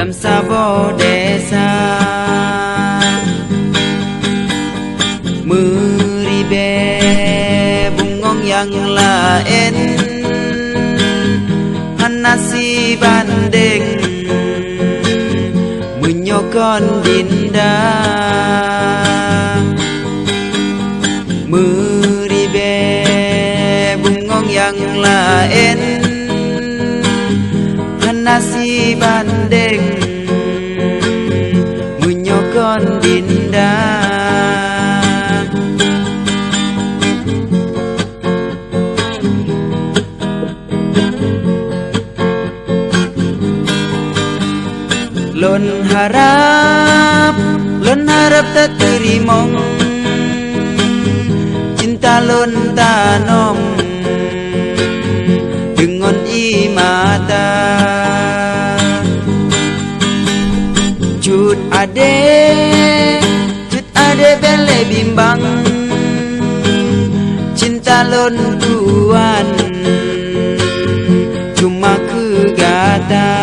lam sabo desa meribe bungong yang lain nasi bandeng menyokon dinda meribe bungong yang lain nasi bandeng menyokon dinda lon harap tak terimong cinta lon tanom dengan imata cut ade bele bimbang cinta lon tuan cuma kegata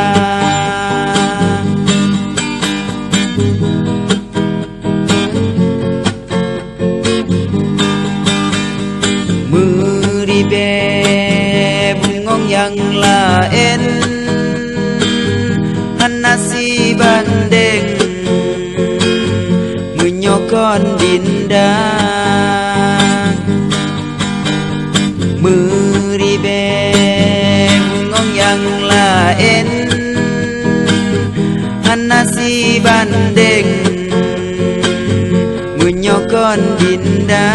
meribe bungong yang lain nasi bandeng menyokon dinda meribe bungong yang lain nasi bandeng menyokon dinda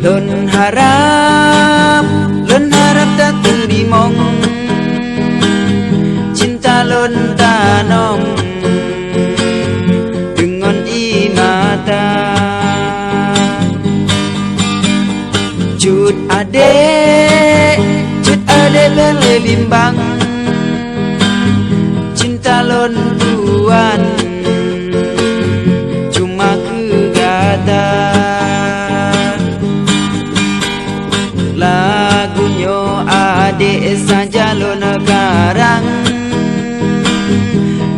lon harap tak terimong cinta lon tanom dengan imata cut ade bele bimbang cinta lon tuan cuma kegata lagunya adik saja lo negarang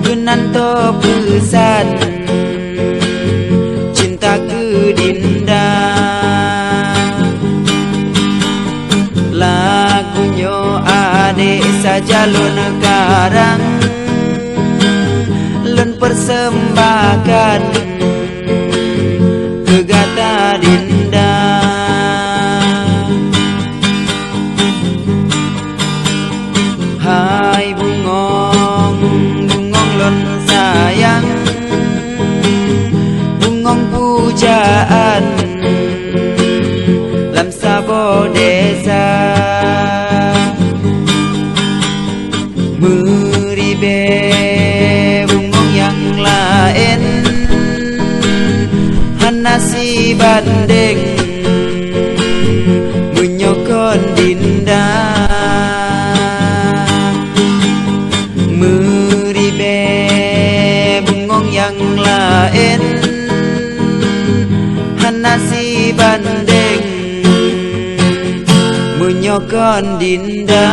genan to pesan cinta ke dinda lagunya adik saja lo negarang lon persembahkan kegata dinda hai bungong lon sayang bungong pujaan lam sabo desa meribe bungong yang lain nasi bandeng menyokon dinda meribe bungong yang lain nasi bandeng menyokon dinda